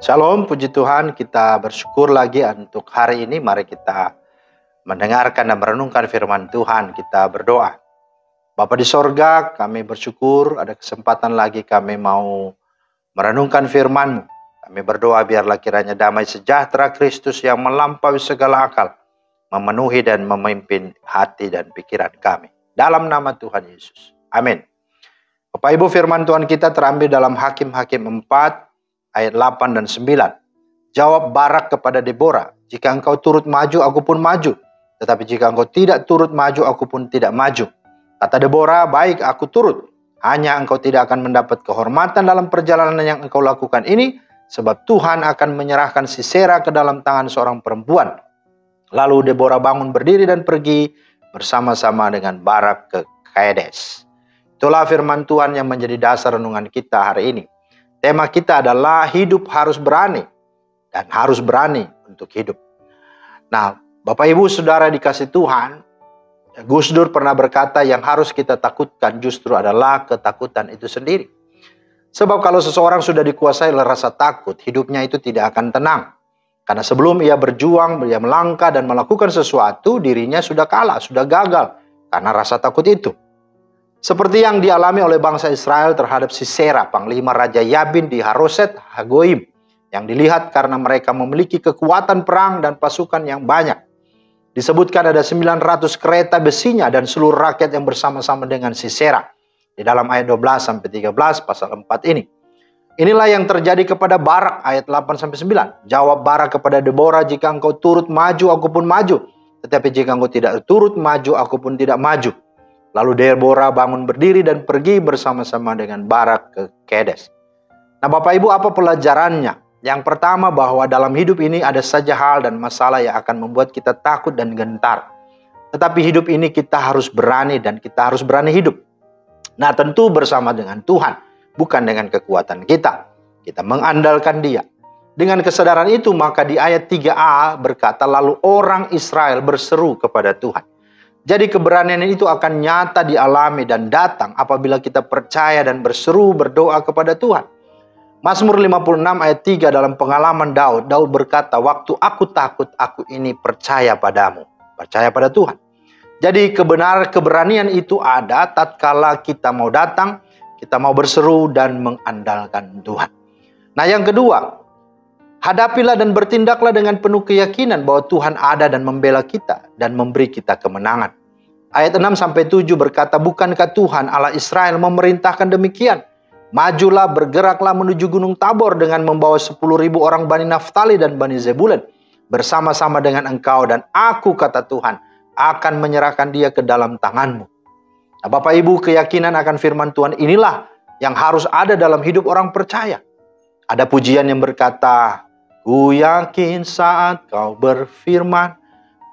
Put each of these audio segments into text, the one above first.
Shalom, puji Tuhan, kita bersyukur lagi untuk hari ini. Mari kita mendengarkan dan merenungkan firman Tuhan. Kita berdoa. Bapa di sorga, kami bersyukur ada kesempatan lagi kami mau merenungkan firman-Mu. Kami berdoa biarlah kiranya damai sejahtera Kristus yang melampaui segala akal memenuhi dan memimpin hati dan pikiran kami. Dalam nama Tuhan Yesus. Amin. Bapak Ibu, firman Tuhan kita terambil dalam Hakim-Hakim 4 ayat 8 dan 9. Jawab Barak kepada Deborah, jika engkau turut maju, aku pun maju. Tetapi jika engkau tidak turut maju, aku pun tidak maju. Kata Deborah, baik, aku turut. Hanya engkau tidak akan mendapat kehormatan dalam perjalanan yang engkau lakukan ini, sebab Tuhan akan menyerahkan Sisera ke dalam tangan seorang perempuan. Lalu Deborah bangun berdiri dan pergi bersama-sama dengan Barak ke Kades. Itulah firman Tuhan yang menjadi dasar renungan kita hari ini. Tema kita adalah hidup harus berani dan harus berani untuk hidup. Nah, Bapak Ibu Saudara dikasih Tuhan, Gus Dur pernah berkata yang harus kita takutkan justru adalah ketakutan itu sendiri. Sebab kalau seseorang sudah dikuasai oleh rasa takut, hidupnya itu tidak akan tenang. Karena sebelum ia berjuang, ia melangkah dan melakukan sesuatu, dirinya sudah kalah, sudah gagal karena rasa takut itu. Seperti yang dialami oleh bangsa Israel terhadap Sisera, panglima Raja Yabin di Haroset Hagoyim, yang dilihat karena mereka memiliki kekuatan perang dan pasukan yang banyak. Disebutkan ada 900 kereta besinya dan seluruh rakyat yang bersama-sama dengan Sisera. Di dalam ayat 12-13 pasal 4 ini. Inilah yang terjadi kepada Barak ayat 8-9. Jawab Barak kepada Deborah, jika engkau turut maju, aku pun maju. Tetapi jika engkau tidak turut maju, aku pun tidak maju. Lalu Deborah bangun berdiri dan pergi bersama-sama dengan Barak ke Kades. Nah Bapak Ibu, apa pelajarannya? Yang pertama, bahwa dalam hidup ini ada saja hal dan masalah yang akan membuat kita takut dan gentar. Tetapi hidup ini kita harus berani dan kita harus berani hidup. Nah tentu bersama dengan Tuhan, bukan dengan kekuatan kita. Kita mengandalkan Dia. Dengan kesadaran itu maka di ayat 3a berkata, lalu orang Israel berseru kepada Tuhan. Jadi keberanian itu akan nyata dialami dan datang apabila kita percaya dan berseru berdoa kepada Tuhan. Mazmur 56 ayat 3 dalam pengalaman Daud berkata, waktu aku takut, aku ini percaya padamu. Percaya pada Tuhan. Jadi keberanian itu ada tatkala kita mau datang, kita mau berseru dan mengandalkan Tuhan. Nah yang kedua, hadapilah dan bertindaklah dengan penuh keyakinan bahwa Tuhan ada dan membela kita dan memberi kita kemenangan. Ayat 6-7 berkata, bukankah Tuhan Allah Israel memerintahkan demikian? Majulah, bergeraklah menuju Gunung Tabor dengan membawa 10.000 orang Bani Naftali dan Bani Zebulun bersama-sama dengan engkau, dan aku, kata Tuhan, akan menyerahkan dia ke dalam tanganmu. Nah, Bapak Ibu, keyakinan akan firman Tuhan inilah yang harus ada dalam hidup orang percaya. Ada pujian yang berkata, ku yakin saat kau berfirman,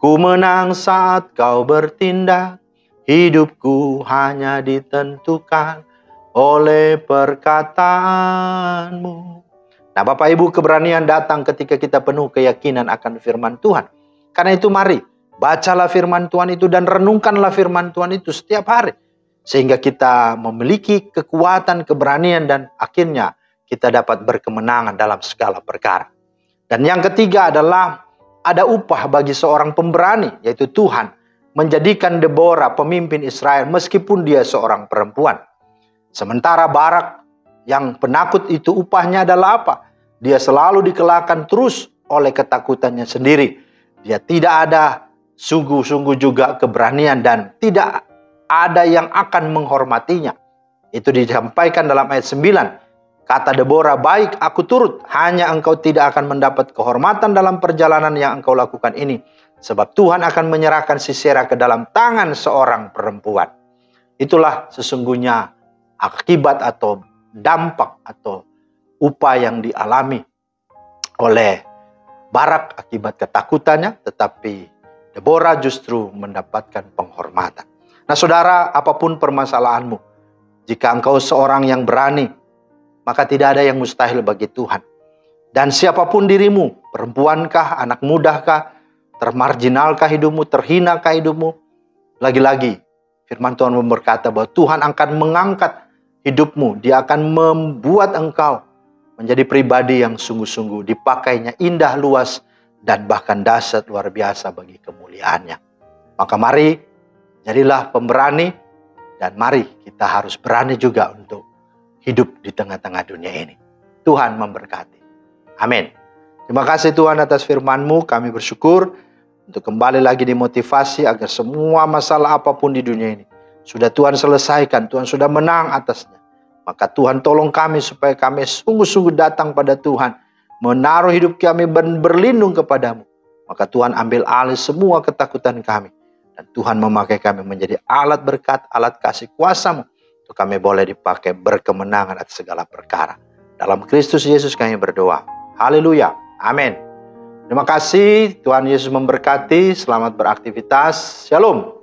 ku menang saat kau bertindak, hidupku hanya ditentukan oleh perkataanmu. Nah Bapak Ibu, keberanian datang ketika kita penuh keyakinan akan firman Tuhan. Karena itu mari, bacalah firman Tuhan itu dan renungkanlah firman Tuhan itu setiap hari. Sehingga kita memiliki kekuatan, keberanian, dan akhirnya kita dapat berkemenangan dalam segala perkara. Dan yang ketiga adalah ada upah bagi seorang pemberani, yaitu Tuhan menjadikan Deborah pemimpin Israel meskipun dia seorang perempuan. Sementara Barak yang penakut itu upahnya adalah apa? Dia selalu dikelahkan terus oleh ketakutannya sendiri. Dia tidak ada sungguh-sungguh juga keberanian dan tidak ada yang akan menghormatinya. Itu disampaikan dalam ayat 9. Kata Deborah, baik, aku turut, hanya engkau tidak akan mendapat kehormatan dalam perjalanan yang engkau lakukan ini. Sebab Tuhan akan menyerahkan Sisera ke dalam tangan seorang perempuan. Itulah sesungguhnya akibat atau dampak atau upah yang dialami oleh Barak akibat ketakutannya. Tetapi Deborah justru mendapatkan penghormatan. Nah saudara, apapun permasalahanmu, jika engkau seorang yang berani, maka tidak ada yang mustahil bagi Tuhan. Dan siapapun dirimu, perempuankah, anak mudakah, termarginalkah hidupmu, terhinakah hidupmu, lagi-lagi firman Tuhan berkata bahwa Tuhan akan mengangkat hidupmu. Dia akan membuat engkau menjadi pribadi yang sungguh-sungguh dipakainya indah, luas, dan bahkan dahsyat luar biasa bagi kemuliaannya. Maka mari, jadilah pemberani, dan mari kita harus berani juga untuk hidup di tengah-tengah dunia ini. Tuhan memberkati. Amin. Terima kasih Tuhan atas firman-Mu. Kami bersyukur untuk kembali lagi dimotivasi agar semua masalah apapun di dunia ini sudah Tuhan selesaikan. Tuhan sudah menang atasnya. Maka Tuhan tolong kami supaya kami sungguh-sungguh datang pada Tuhan. Menaruh hidup kami berlindung kepadamu. Maka Tuhan ambil alih semua ketakutan kami. Dan Tuhan memakai kami menjadi alat berkat, alat kasih kuasa-Mu. Untuk kami boleh dipakai berkemenangan atas segala perkara. Dalam Kristus Yesus kami berdoa. Haleluya. Amin. Terima kasih. Tuhan Yesus memberkati. Selamat beraktivitas. Shalom.